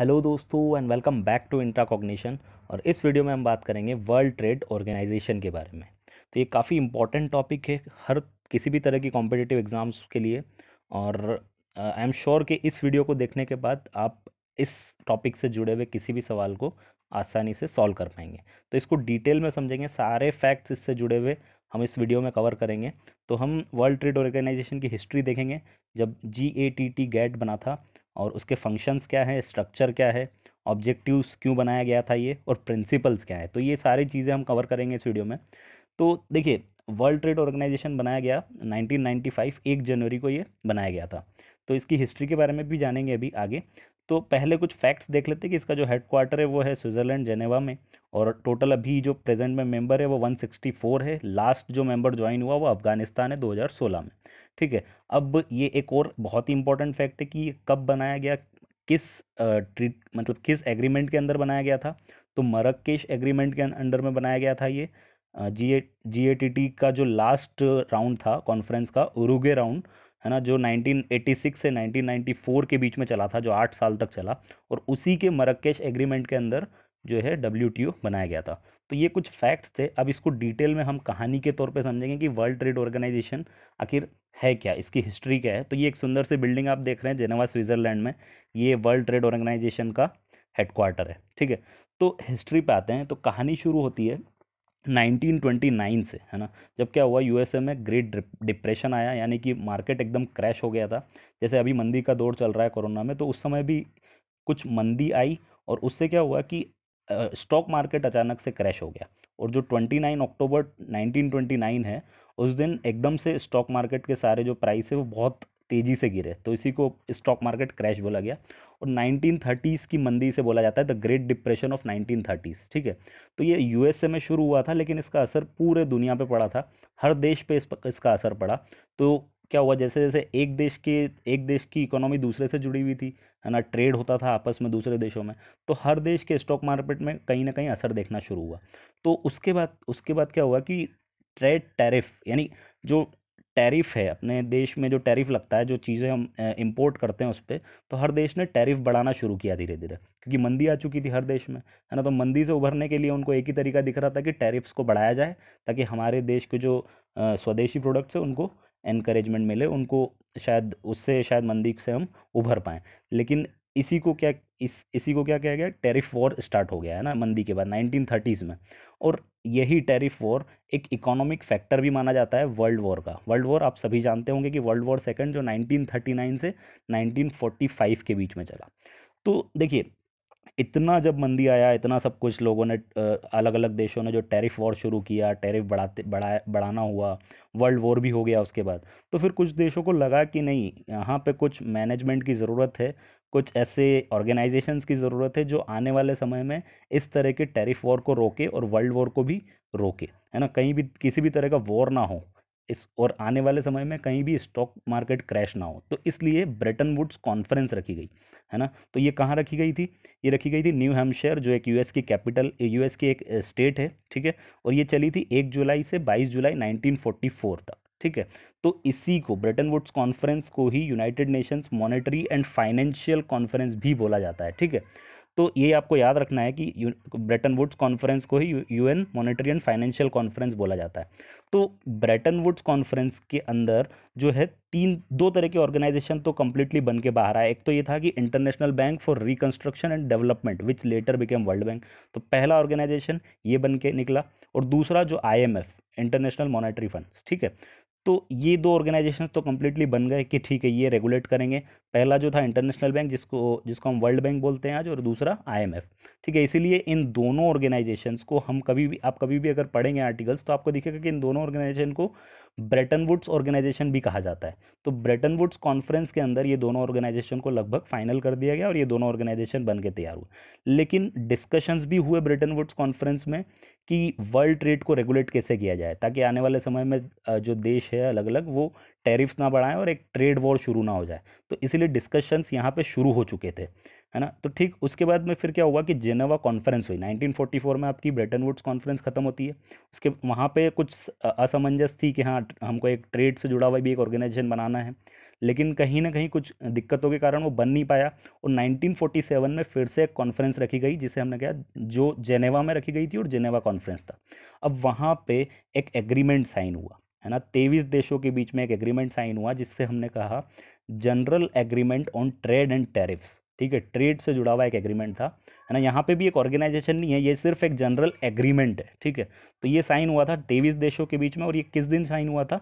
Hello दोस्तों and welcome back to इंट्राकॉग्निशन। और इस वीडियो में हम बात करेंगे वर्ल्ड ट्रेड ऑर्गेनाइजेशन के बारे में। तो ये काफ़ी इंपॉर्टेंट टॉपिक है हर किसी भी तरह की कॉम्पिटिटिव एग्जाम्स के लिए। और आई एम श्योर कि इस वीडियो को देखने के बाद आप इस टॉपिक से जुड़े हुए किसी भी सवाल को आसानी से सॉल्व कर पाएंगे। तो इसको डिटेल में समझेंगे, सारे फैक्ट्स इससे जुड़े हुए हम इस वीडियो में कवर करेंगे। तो हम वर्ल्ड ट्रेड ऑर्गेनाइजेशन की हिस्ट्री देखेंगे, जब GATT गैट बना था और उसके फंक्शंस क्या है, स्ट्रक्चर क्या है, ऑब्जेक्टिव्स क्यों बनाया गया था ये, और प्रिंसिपल्स क्या है। तो ये सारी चीज़ें हम कवर करेंगे इस वीडियो में। तो देखिए, वर्ल्ड ट्रेड ऑर्गेनाइजेशन बनाया गया 1995, 1 जनवरी को ये बनाया गया था। तो इसकी हिस्ट्री के बारे में भी जानेंगे अभी आगे। तो पहले कुछ फैक्ट्स देख लेते हैं कि इसका जो हेडक्वार्टर है वो है स्विट्ज़रलैंड, जेनेवा में। और टोटल अभी जो प्रेजेंट में मेंबर है वो 164 है। लास्ट जो मेंबर ज्वाइन हुआ वो अफगानिस्तान है 2016 में। ठीक है। अब ये एक और बहुत ही इंपॉर्टेंट फैक्ट है कि ये कब बनाया गया, किस ट्रीट मतलब किस एग्रीमेंट के अंदर बनाया गया था। तो मरक्केश एग्रीमेंट के अंडर में बनाया गया था ये। GATT का जो लास्ट राउंड था कॉन्फ्रेंस का, उरुगे राउंड है ना, जो 1986 से 1994 के बीच में चला था, जो 8 साल तक चला। और उसी के मरक्केश एग्रीमेंट के अंदर जो है WTO बनाया गया था। तो ये कुछ फैक्ट्स थे। अब इसको डिटेल में हम कहानी के तौर पे समझेंगे कि वर्ल्ड ट्रेड ऑर्गेनाइजेशन आखिर है क्या, इसकी हिस्ट्री क्या है। तो ये एक सुंदर सी बिल्डिंग आप देख रहे हैं जेनेवा स्विट्जरलैंड में, ये वर्ल्ड ट्रेड ऑर्गेनाइजेशन का हेडक्वार्टर है। ठीक है। तो हिस्ट्री पे आते हैं। तो कहानी शुरू होती है 1929 से, है ना। जब क्या हुआ, यूएसए में ग्रेट डिप्रेशन आया, यानी कि मार्केट एकदम क्रैश हो गया था। जैसे अभी मंदी का दौर चल रहा है कोरोना में, तो उस समय भी कुछ मंदी आई। और उससे क्या हुआ कि स्टॉक मार्केट अचानक से क्रैश हो गया। और जो 29 अक्टूबर 1929 है, उस दिन एकदम से स्टॉक मार्केट के सारे जो प्राइस है वो बहुत तेजी से गिरे। तो इसी को स्टॉक मार्केट क्रैश बोला गया। और 1930s की मंदी से बोला जाता है the great depression of 1930s। ठीक है। तो ये यूएसए में शुरू हुआ था, लेकिन इसका असर पूरे दुनिया पे पड़ा था। हर देश पे इसका असर पड़ा। तो क्या हुआ, जैसे जैसे एक देश की इकोनॉमी दूसरे से जुड़ी हुई थी, है ना, ट्रेड होता था आपस में दूसरे देशों में, तो हर देश के स्टॉक मार्केट में कहीं ना कहीं असर देखना शुरू हुआ। तो उसके बाद क्या हुआ कि ट्रेड टैरिफ, यानी जो टैरिफ है अपने देश में, जो टैरिफ लगता है, जो चीज़ें हम इंपोर्ट करते हैं उस पर, तो हर देश ने टैरिफ बढ़ाना शुरू किया धीरे धीरे, क्योंकि मंदी आ चुकी थी हर देश में, है ना। तो मंदी से उभरने के लिए उनको एक ही तरीका दिख रहा था कि टैरिफ्स को बढ़ाया जाए, ताकि हमारे देश के जो स्वदेशी प्रोडक्ट्स है उनको एनकरेजमेंट मिले, उनको शायद उससे शायद मंदी से हम उभर पाएँ। लेकिन इसी को क्या किया गया, टैरिफ वॉर स्टार्ट हो गया, है ना, मंदी के बाद 1930s में। और यही टैरिफ वॉर एक इकोनॉमिक फैक्टर भी माना जाता है वर्ल्ड वॉर का। वर्ल्ड वॉर आप सभी जानते होंगे कि वर्ल्ड वॉर सेकंड जो 1939 से 1945 के बीच में चला। तो देखिए, इतना जब मंदी आया, इतना सब कुछ लोगों ने अलग अलग देशों ने जो टैरिफ वॉर शुरू किया, टैरिफ बढ़ाना हुआ, वर्ल्ड वॉर भी हो गया उसके बाद। तो फिर कुछ देशों को लगा कि नहीं, यहाँ पे कुछ मैनेजमेंट की ज़रूरत है, कुछ ऐसे ऑर्गेनाइजेशंस की ज़रूरत है जो आने वाले समय में इस तरह के टैरिफ वॉर को रोके और वर्ल्ड वॉर को भी रोके, है ना, कहीं भी किसी भी तरह का वॉर ना हो इस, और आने वाले समय में कहीं भी स्टॉक मार्केट क्रैश ना हो। तो इसलिए ब्रेटन वुड्स कॉन्फ्रेंस रखी गई, है ना। तो ये कहाँ रखी गई थी, ये रखी गई थी न्यू हैम्पशायर, जो एक यूएस की एक स्टेट है। ठीक है। और ये चली थी 1 जुलाई से 22 जुलाई 1944 तक। ठीक है। तो इसी को, ब्रेटन वुड्स कॉन्फ्रेंस को ही United Nations monetary and financial conference भी बोला जाता है। ठीक है। तो ये आपको याद रखना है कि ब्रेटन वुड्स कॉन्फ्रेंस को ही UN monetary and financial conference बोला जाता है। तो ब्रेटन वुड्स कॉन्फ्रेंस के अंदर जो है दो तरह के ऑर्गेनाइजेशन तो कंप्लीटली बन के बाहर आए। एक तो ये था कि international bank for reconstruction and development which letter became world bank. तो पहला ऑर्गेनाइजेशन ये बन के निकला। और दूसरा जो IMF, इंटरनेशनल मॉनेटरी फंड। ठीक है। तो ये दो ऑर्गेनाइजेशंस तो कंप्लीटली बन गए कि ठीक है, ये रेगुलेट करेंगे। पहला जो था इंटरनेशनल बैंक, जिसको जिसको हम वर्ल्ड बैंक बोलते हैं आज, और दूसरा IMF। ठीक है। इसीलिए इन दोनों ऑर्गेनाइजेशंस को हम कभी भी अगर पढ़ेंगे आर्टिकल्स, तो आपको दिखेगा कि इन दोनों ऑर्गेनाइजेशन को ब्रेटन वुड्स ऑर्गेनाइजेशन भी कहा जाता है। तो ब्रेटन वुड्स कॉन्फ्रेंस के अंदर ये दोनों ऑर्गेनाइजेशन को लगभग फाइनल कर दिया गया और ये दोनों ऑर्गेनाइजेशन बन के तैयार हुए। लेकिन डिस्कशंस भी हुए ब्रेटन वुड्स कॉन्फ्रेंस में कि वर्ल्ड ट्रेड को रेगुलेट कैसे किया जाए, ताकि आने वाले समय में जो देश है अलग अलग, वो टैरिफ्स ना बढ़ाएं और एक ट्रेड वॉर शुरू ना हो जाए। तो इसीलिए डिस्कशंस यहाँ पे शुरू हो चुके थे, है ना। तो ठीक उसके बाद में फिर क्या हुआ कि जेनेवा कॉन्फ्रेंस हुई 1944 में, आपकी ब्रेटन वुड्स कॉन्फ्रेंस खत्म होती है। उसके वहाँ पे कुछ असमंजस थी कि हाँ, हमको एक ट्रेड से जुड़ा हुआ भी एक ऑर्गेनाइजेशन बनाना है। लेकिन कहीं ना कहीं कुछ दिक्कतों के कारण वो बन नहीं पाया, और 1947 में फिर से एक कॉन्फ्रेंस रखी गई, जिसे हमने कहा जो जेनेवा में रखी गई थी, और जेनेवा कॉन्फ्रेंस था। अब वहाँ पे एक एग्रीमेंट साइन हुआ, है ना, 23 देशों के बीच में एक एग्रीमेंट साइन हुआ, जिससे हमने कहा general agreement on trade and tariffs. ठीक है, ट्रेड से जुड़ा हुआ एक एग्रीमेंट था, है ना। यहाँ पे भी एक ऑर्गेनाइजेशन नहीं है, ये सिर्फ एक जनरल एग्रीमेंट है। ठीक है, तो ये साइन हुआ था 23 देशों के बीच में, और ये किस दिन साइन हुआ था?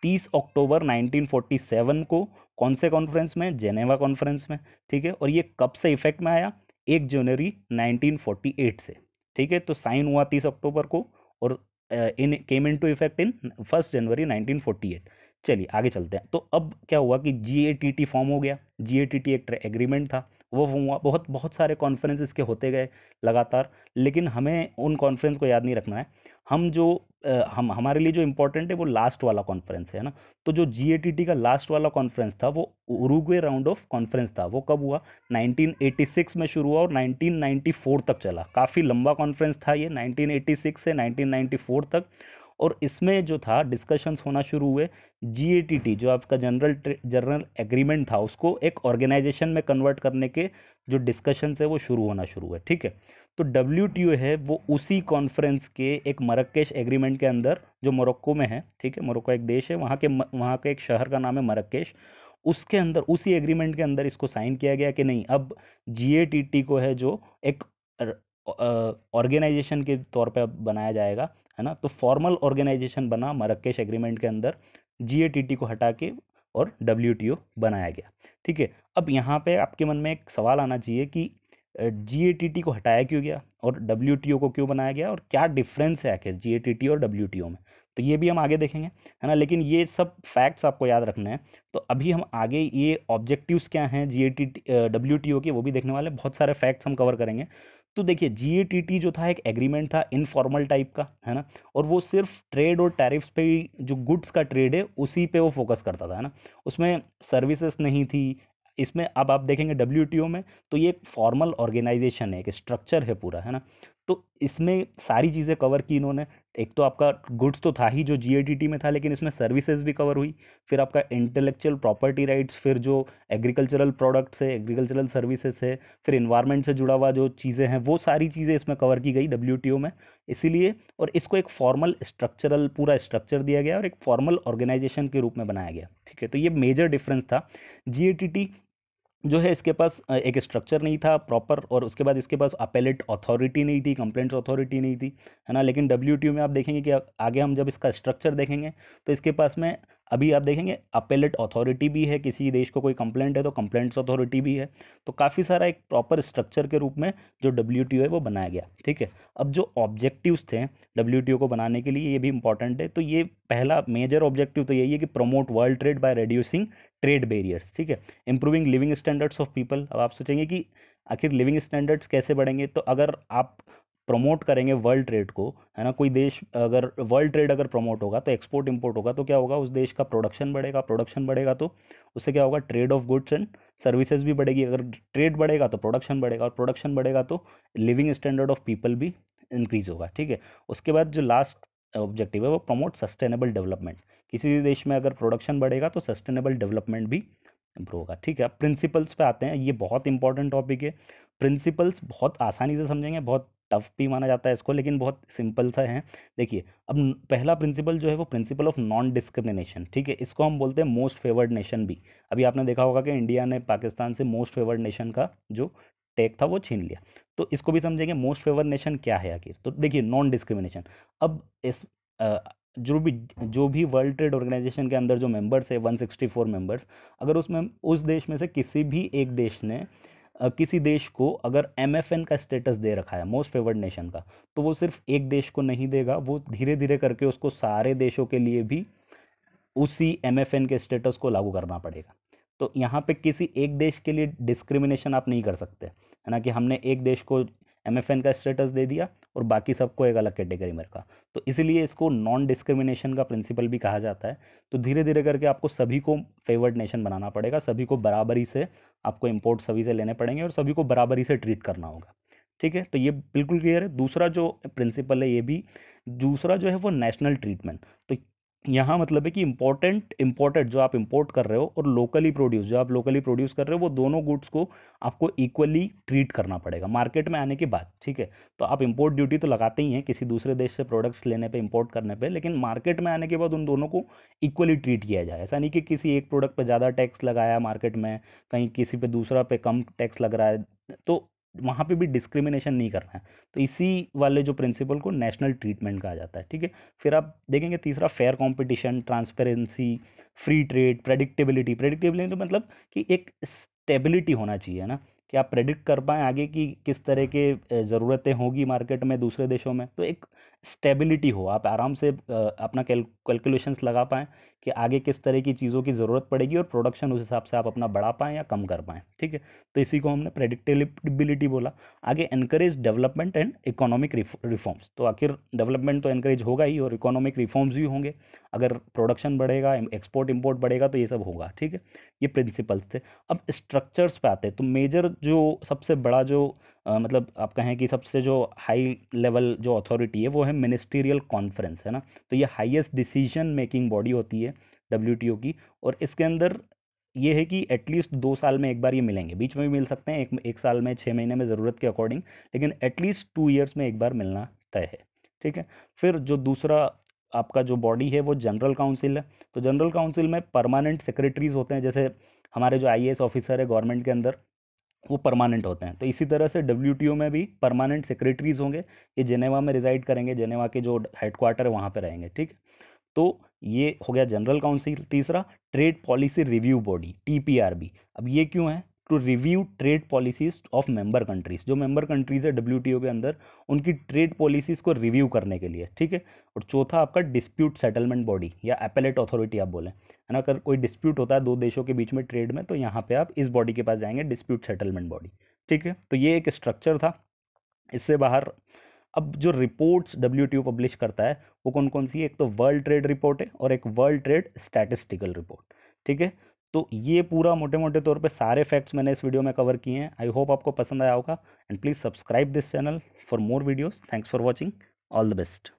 30 अक्टूबर 1947 को। कौन से कॉन्फ्रेंस में? जेनेवा कॉन्फ्रेंस में। ठीक है, और ये कब से इफेक्ट में आया? 1 जनवरी 1948 से। ठीक है, तो साइन हुआ 30 अक्टूबर को, और इन केम इन टू इफेक्ट इन 1 जनवरी 1948। चलिए आगे चलते हैं। तो अब क्या हुआ कि जीएटीटी फॉर्म हो गया। जीएटीटी एक एग्रीमेंट था, वो फॉर्म हुआ। बहुत बहुत सारे कॉन्फ्रेंस इसके होते गए लगातार, लेकिन हमें उन कॉन्फ्रेंस को याद नहीं रखना है। हम जो हम हमारे लिए जो इम्पोर्टेंट है वो लास्ट वाला कॉन्फ्रेंस है ना। तो जो जीएटीटी का लास्ट वाला कॉन्फ्रेंस था वो उरुग्वे राउंड ऑफ कॉन्फ्रेंस था। वो कब हुआ? 1986 में शुरू हुआ और 1994 तक चला। काफ़ी लंबा कॉन्फ्रेंस था ये, 1986 से 1994 तक। और इसमें जो था डिस्कशंस होना शुरू हुए। जीएटीटी जो आपका जनरल एग्रीमेंट था, उसको एक ऑर्गेनाइजेशन में कन्वर्ट करने के जो डिस्कशन है वो शुरू होना शुरू हुए। ठीक है, तो डब्ल्यूटीओ है वो उसी कॉन्फ्रेंस के एक मरक्केश एग्रीमेंट के अंदर, जो मोरक्को में है। ठीक है, मोरक्को एक देश है, वहाँ के एक शहर का नाम है मरक्केश। उसके अंदर, उसी एग्रीमेंट के अंदर इसको साइन किया गया कि नहीं, अब जीएटीटी को है जो एक ऑर्गेनाइजेशन के तौर पे अब बनाया जाएगा, है ना। तो फॉर्मल ऑर्गेनाइजेशन बना मरक्केश एग्रीमेंट के अंदर, जीएटीटी को हटा के, और डब्ल्यूटीओ बनाया गया। ठीक है, अब यहाँ पे आपके मन में एक सवाल आना चाहिए कि जीएटीटी को हटाया क्यों गया और डब्ल्यूटीओ को क्यों बनाया गया, और क्या डिफरेंस है आखिर जीएटीटी और डब्ल्यूटीओ में। तो ये भी हम आगे देखेंगे, है ना। लेकिन ये सब फैक्ट्स आपको याद रखने हैं। तो अभी हम आगे ये ऑब्जेक्टिव्स क्या हैं जीएटीटी डब्ल्यूटीओ के, वो भी देखने वाले। बहुत सारे फैक्ट्स हम कवर करेंगे। तो देखिए, जीएटीटी जो था एक एग्रीमेंट था इनफॉर्मल टाइप का, है ना। और वो सिर्फ ट्रेड और टैरिफ्स पे ही, जो गुड्स का ट्रेड है उसी पे वो फोकस करता था, है ना। उसमें सर्विसेज नहीं थी। इसमें अब आप देखेंगे डब्ल्यूटीओ में, तो ये एक फॉर्मल ऑर्गेनाइजेशन है, एक स्ट्रक्चर है पूरा, है ना। तो इसमें सारी चीज़ें कवर की इन्होंने। एक तो आपका गुड्स तो था ही जो जीएटीटी में था, लेकिन इसमें सर्विसेज भी कवर हुई। फिर आपका इंटेलेक्चुअल प्रॉपर्टी राइट्स, फिर जो एग्रीकल्चरल प्रोडक्ट्स है, एग्रीकल्चरल सर्विसेज है, फिर इन्वायरमेंट से जुड़ा हुआ जो चीज़ें हैं, वो सारी चीज़ें इसमें कवर की गई डब्ल्यूटीओ में। इसीलिए, और इसको एक फॉर्मल स्ट्रक्चरल पूरा स्ट्रक्चर दिया गया और एक फॉर्मल ऑर्गेनाइजेशन के रूप में बनाया गया। ठीक है, तो ये मेजर डिफरेंस था। जीएटीटी जो है, इसके पास एक स्ट्रक्चर नहीं था प्रॉपर, और उसके बाद इसके पास अपेलेट अथॉरिटी नहीं थी, कंप्लेंट्स अथॉरिटी नहीं थी, है ना। लेकिन डब्ल्यूटीओ में आप देखेंगे कि आगे हम जब इसका स्ट्रक्चर देखेंगे, तो इसके पास में अभी आप देखेंगे अपेलेट अथॉरिटी भी है, किसी देश को कोई कंप्लेंट है तो कंप्लेंट्स अथॉरिटी भी है। तो काफ़ी सारा एक प्रॉपर स्ट्रक्चर के रूप में जो डब्ल्यूटीओ है वो बनाया गया। ठीक है, अब जो ऑब्जेक्टिव्स थे डब्ल्यूटीओ को बनाने के लिए, ये भी इंपॉर्टेंट है। तो ये पहला मेजर ऑब्जेक्टिव तो यही है कि promote world trade by reducing trade barriers. ठीक है, improving living standards of people. अब आप सोचेंगे कि आखिर लिविंग स्टैंडर्ड्स कैसे बढ़ेंगे, तो अगर आप प्रमोट करेंगे वर्ल्ड ट्रेड को, है ना, कोई देश अगर वर्ल्ड ट्रेड अगर प्रमोट होगा तो एक्सपोर्ट इंपोर्ट होगा, तो क्या होगा, उस देश का प्रोडक्शन बढ़ेगा। प्रोडक्शन बढ़ेगा तो उससे क्या होगा, trade off goods and services भी बढ़ेगी। अगर ट्रेड बढ़ेगा तो प्रोडक्शन बढ़ेगा, और प्रोडक्शन बढ़ेगा तो लिविंग स्टैंडर्ड ऑफ पीपल भी इंक्रीज होगा। ठीक है, उसके बाद जो लास्ट ऑब्जेक्टिव है वो प्रमोट सस्टेनेबल डेवलपमेंट। किसी भी देश में अगर प्रोडक्शन बढ़ेगा तो सस्टेनेबल डेवलपमेंट भी इम्प्रूव होगा। ठीक है, अब प्रिंसिपल्स पे आते हैं। ये बहुत इंपॉर्टेंट टॉपिक है। प्रिंसिपल्स बहुत आसानी से समझेंगे, बहुत टफ भी माना जाता है इसको, लेकिन बहुत सिंपल सा है। देखिए, अब पहला प्रिंसिपल जो है वो प्रिंसिपल ऑफ नॉन डिस्क्रिमिनेशन। ठीक है, इसको हम बोलते हैं मोस्ट फेवर्ड नेशन भी। अभी आपने देखा होगा कि इंडिया ने पाकिस्तान से मोस्ट फेवर्ड नेशन का जो टैग था वो छीन लिया। तो इसको भी समझेंगे, मोस्ट फेवर्ड नेशन क्या है आखिर। तो देखिए, नॉन डिस्क्रिमिनेशन। अब इस अ, जो भी वर्ल्ड ट्रेड ऑर्गेनाइजेशन के अंदर जो मेंबर्स है 164 मेंबर्स, अगर उसमें उस देश में से किसी भी एक देश ने किसी देश को अगर एमएफएन का स्टेटस दे रखा है, मोस्ट फेवर्ड नेशन का, तो वो सिर्फ एक देश को नहीं देगा, वो धीरे धीरे करके उसको सारे देशों के लिए भी उसी एमएफएन के स्टेटस को लागू करना पड़ेगा। तो यहाँ पे किसी एक देश के लिए डिस्क्रिमिनेशन आप नहीं कर सकते, है ना, कि हमने एक देश को एमएफएन का स्टेटस दे दिया और बाकी सबको एक अलग कैटेगरी में रखा। तो इसीलिए इसको नॉन डिस्क्रिमिनेशन का प्रिंसिपल भी कहा जाता है। तो धीरे धीरे करके आपको सभी को फेवर्ड नेशन बनाना पड़ेगा, सभी को बराबरी से आपको इम्पोर्ट सभी से लेने पड़ेंगे, और सभी को बराबरी से ट्रीट करना होगा। ठीक है, तो ये बिल्कुल क्लियर है। दूसरा जो प्रिंसिपल है, ये भी दूसरा जो है वो नेशनल ट्रीटमेंट। तो यहाँ मतलब है कि इम्पोर्टेंट इम्पोर्टेड जो आप इंपोर्ट कर रहे हो और लोकली प्रोड्यूस जो आप लोकली प्रोड्यूस कर रहे हो, वो दोनों गुड्स को आपको इक्वली ट्रीट करना पड़ेगा मार्केट में आने के बाद। ठीक है, तो आप इंपोर्ट ड्यूटी तो लगाते ही हैं किसी दूसरे देश से प्रोडक्ट्स लेने पे, इंपोर्ट करने पे, लेकिन मार्केट में आने के बाद उन दोनों को इक्वली ट्रीट किया जाए। ऐसा नहीं कि किसी एक प्रोडक्ट पे ज़्यादा टैक्स लगाया मार्केट में, कहीं किसी पे दूसरा पे कम टैक्स लग रहा है, तो वहाँ पे भी डिस्क्रिमिनेशन नहीं करना है। तो इसी वाले जो प्रिंसिपल को नेशनल ट्रीटमेंट कहा जाता है। ठीक है, फिर आप देखेंगे तीसरा fair competition, transparency, free trade, predictability. Predictability तो मतलब कि एक स्टेबिलिटी होना चाहिए ना, कि आप प्रेडिक्ट कर पाएँ आगे की किस तरह के ज़रूरतें होगी मार्केट में दूसरे देशों में, तो एक स्टेबिलिटी हो, आप आराम से अपना कैलकुलेशंस लगा पाएँ कि आगे किस तरह की चीज़ों की ज़रूरत पड़ेगी और प्रोडक्शन उस हिसाब से आप अपना बढ़ा पाएँ या कम कर पाएँ। ठीक है, तो इसी को हमने प्रेडिक्टेबिलिटी बोला। आगे encourage development and economic reforms, तो आखिर डेवलपमेंट तो एनकरेज होगा ही और इकोनॉमिक रिफॉर्म्स भी होंगे। अगर प्रोडक्शन बढ़ेगा, एक्सपोर्ट इंपोर्ट बढ़ेगा, तो ये सब होगा। ठीक है, ये प्रिंसिपल्स थे। अब स्ट्रक्चर्स पे आते हैं, तो मेजर जो सबसे बड़ा जो मतलब आप कहें कि सबसे जो हाई लेवल जो अथॉरिटी है वो है मिनिस्ट्रियल कॉन्फ्रेंस, है ना। तो ये हाईएस्ट डिसीजन मेकिंग बॉडी होती है डब्ल्यूटीओ की, और इसके अंदर ये है कि एटलीस्ट 2 साल में एक बार ये मिलेंगे, बीच में भी मिल सकते हैं, एक साल में, 6 महीने में, ज़रूरत के अकॉर्डिंग, लेकिन एटलीस्ट 2 ईयर्स में एक बार मिलना तय है। ठीक है, फिर जो दूसरा आपका जो बॉडी है वो जनरल काउंसिल है। तो जनरल काउंसिल में परमानेंट सेक्रेटरीज होते हैं, जैसे हमारे जो आईएएस ऑफिसर है गवर्नमेंट के अंदर, वो परमानेंट होते हैं। तो इसी तरह से डब्ल्यूटीओ में भी परमानेंट सेक्रेटरीज होंगे, ये जेनेवा में रिजाइड करेंगे, जेनेवा के जो हेडक्वार्टर है वहाँ पे रहेंगे। ठीक, तो ये हो गया जनरल काउंसिल। तीसरा, trade policy review body, TPRB. अब ये क्यों है? To review trade policies of member countries, जो मेंबर कंट्रीज है डब्ल्यूटीओ के अंदर, उनकी ट्रेड पॉलिसीज को रिव्यू करने के लिए। ठीक है, और चौथा आपका डिस्प्यूट सेटलमेंट बॉडी या एपेलेट अथॉरिटी आप बोलें, है ना। अगर कोई डिस्प्यूट होता है दो देशों के बीच में ट्रेड में, तो यहाँ पे आप इस बॉडी के पास जाएंगे, डिस्प्यूट सेटलमेंट बॉडी। ठीक है, तो ये एक स्ट्रक्चर था। इससे बाहर अब जो रिपोर्ट्स डब्ल्यूटीओ पब्लिश करता है वो कौन कौन सी है? एक तो वर्ल्ड ट्रेड रिपोर्ट है और एक वर्ल्ड ट्रेड स्टैटिस्टिकल रिपोर्ट। ठीक है, तो ये पूरा मोटे मोटे तौर पे सारे फैक्ट्स मैंने इस वीडियो में कवर किए हैं। आई होप आपको पसंद आया होगा, and please subscribe this channel for more videos. Thanks for watching, all the best.